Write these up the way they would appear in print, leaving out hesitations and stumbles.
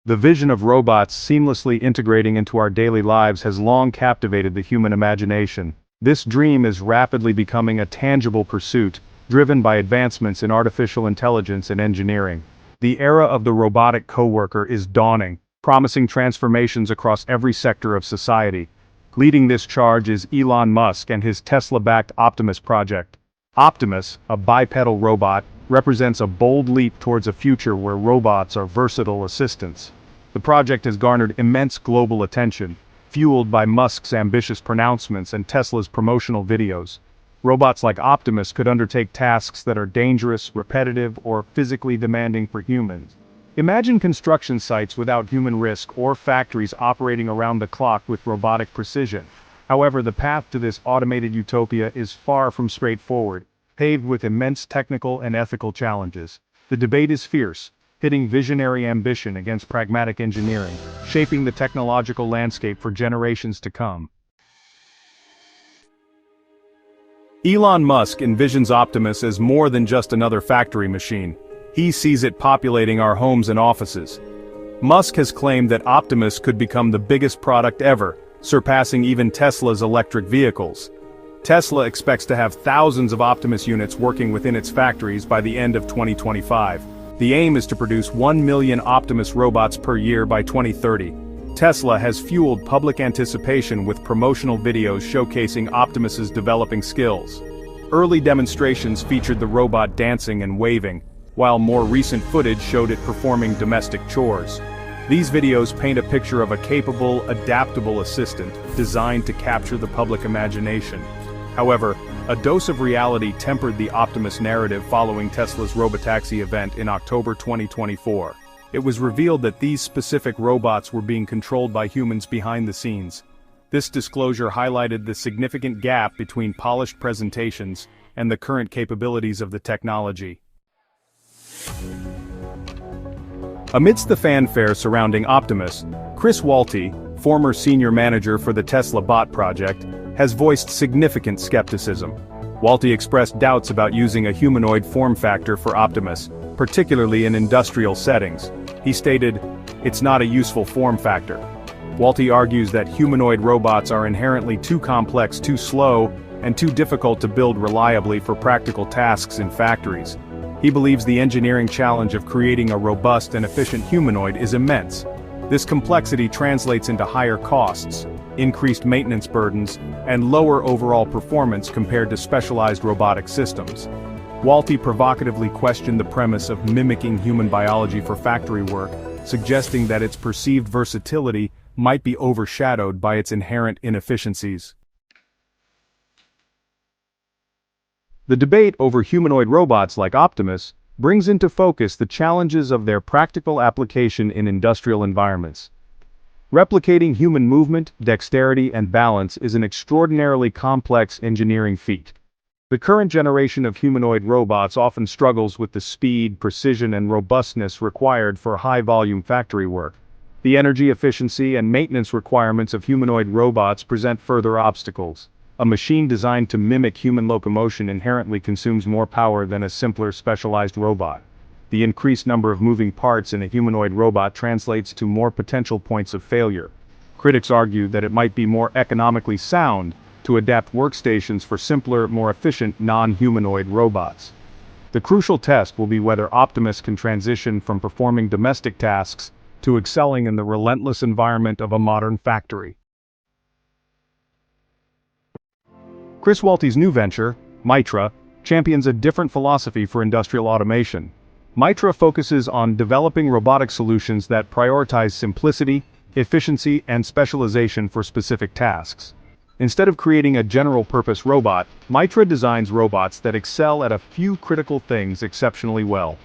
The vision of robots seamlessly integrating into our daily lives has long captivated the human imagination. This dream is rapidly becoming a tangible pursuit, driven by advancements in artificial intelligence and engineering. The era of the robotic coworker is dawning, promising transformations across every sector of society. Leading this charge is Elon Musk and his Tesla-backed Optimus project. Optimus, a bipedal robot, represents a bold leap towards a future where robots are versatile assistants. The project has garnered immense global attention, fueled by Musk's ambitious pronouncements and Tesla's promotional videos. Robots like Optimus could undertake tasks that are dangerous, repetitive, or physically demanding for humans. Imagine construction sites without human risk or factories operating around the clock with robotic precision. However, the path to this automated utopia is far from straightforward, paved with immense technical and ethical challenges. The debate is fierce, pitting visionary ambition against pragmatic engineering, shaping the technological landscape for generations to come. Elon Musk envisions Optimus as more than just another factory machine. He sees it populating our homes and offices. Musk has claimed that Optimus could become the biggest product ever, surpassing even Tesla's electric vehicles. Tesla expects to have thousands of Optimus units working within its factories by the end of 2025. The aim is to produce 1 million Optimus robots per year by 2030. Tesla has fueled public anticipation with promotional videos showcasing Optimus's developing skills. Early demonstrations featured the robot dancing and waving, while more recent footage showed it performing domestic chores. These videos paint a picture of a capable, adaptable assistant designed to capture the public imagination. However, a dose of reality tempered the Optimus narrative following Tesla's robotaxi event in October 2024. It was revealed that these specific robots were being controlled by humans behind the scenes. This disclosure highlighted the significant gap between polished presentations and the current capabilities of the technology. Amidst the fanfare surrounding Optimus, Chris Walti, former senior manager for the Tesla bot project, has voiced significant skepticism. Walti expressed doubts about using a humanoid form factor for Optimus, particularly in industrial settings. He stated, "It's not a useful form factor." Walti argues that humanoid robots are inherently too complex, too slow, and too difficult to build reliably for practical tasks in factories. He believes the engineering challenge of creating a robust and efficient humanoid is immense. This complexity translates into higher costs, increased maintenance burdens, and lower overall performance compared to specialized robotic systems. Walti provocatively questioned the premise of mimicking human biology for factory work, suggesting that its perceived versatility might be overshadowed by its inherent inefficiencies. The debate over humanoid robots like Optimus brings into focus the challenges of their practical application in industrial environments. Replicating human movement, dexterity, and balance is an extraordinarily complex engineering feat. The current generation of humanoid robots often struggles with the speed, precision, and robustness required for high-volume factory work. The energy efficiency and maintenance requirements of humanoid robots present further obstacles. A machine designed to mimic human locomotion inherently consumes more power than a simpler specialized robot. The increased number of moving parts in a humanoid robot translates to more potential points of failure. Critics argue that it might be more economically sound to adapt workstations for simpler, more efficient non-humanoid robots. The crucial test will be whether Optimus can transition from performing domestic tasks to excelling in the relentless environment of a modern factory. Chris Walti's new venture, Mitra, champions a different philosophy for industrial automation. Mitra focuses on developing robotic solutions that prioritize simplicity, efficiency, and specialization for specific tasks. Instead of creating a general-purpose robot, Mitra designs robots that excel at a few critical things exceptionally well.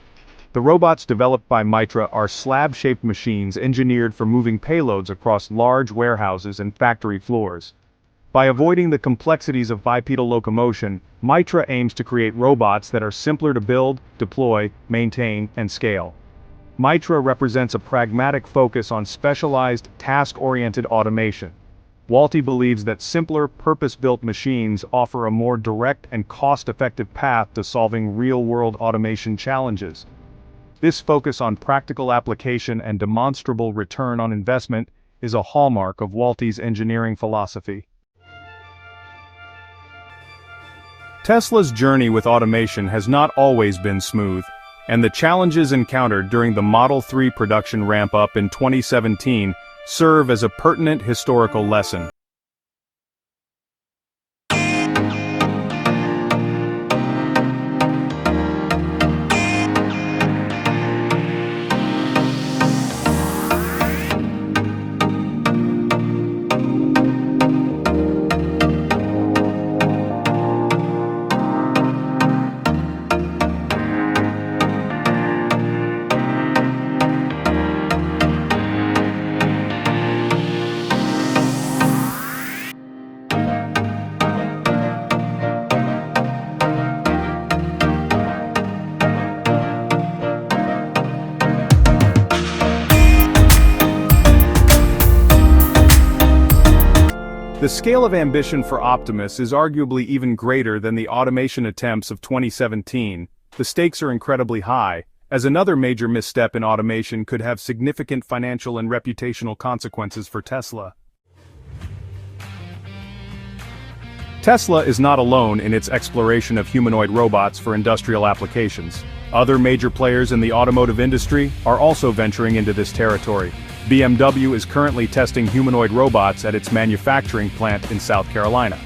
The robots developed by Mitra are slab-shaped machines engineered for moving payloads across large warehouses and factory floors. By avoiding the complexities of bipedal locomotion, Mitra aims to create robots that are simpler to build, deploy, maintain, and scale. Mitra represents a pragmatic focus on specialized, task-oriented automation. Walti believes that simpler, purpose-built machines offer a more direct and cost-effective path to solving real-world automation challenges. This focus on practical application and demonstrable return on investment is a hallmark of Walti's engineering philosophy. Tesla's journey with automation has not always been smooth, and the challenges encountered during the Model 3 production ramp-up in 2017 serve as a pertinent historical lesson. The scale of ambition for Optimus is arguably even greater than the automation attempts of 2017. The stakes are incredibly high, as another major misstep in automation could have significant financial and reputational consequences for Tesla. Tesla is not alone in its exploration of humanoid robots for industrial applications. Other major players in the automotive industry are also venturing into this territory. BMW is currently testing humanoid robots at its manufacturing plant in South Carolina.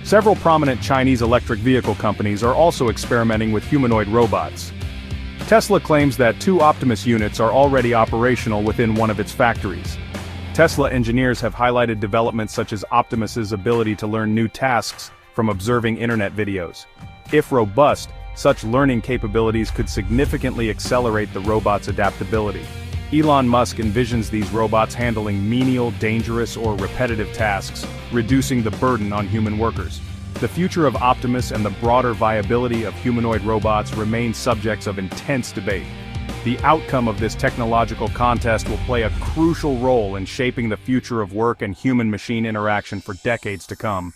Several prominent Chinese electric vehicle companies are also experimenting with humanoid robots. Tesla claims that 2 Optimus units are already operational within one of its factories. Tesla engineers have highlighted developments such as Optimus's ability to learn new tasks from observing internet videos. If robust, such learning capabilities could significantly accelerate the robot's adaptability. Elon Musk envisions these robots handling menial, dangerous, or repetitive tasks, reducing the burden on human workers. The future of Optimus and the broader viability of humanoid robots remain subjects of intense debate. The outcome of this technological contest will play a crucial role in shaping the future of work and human-machine interaction for decades to come.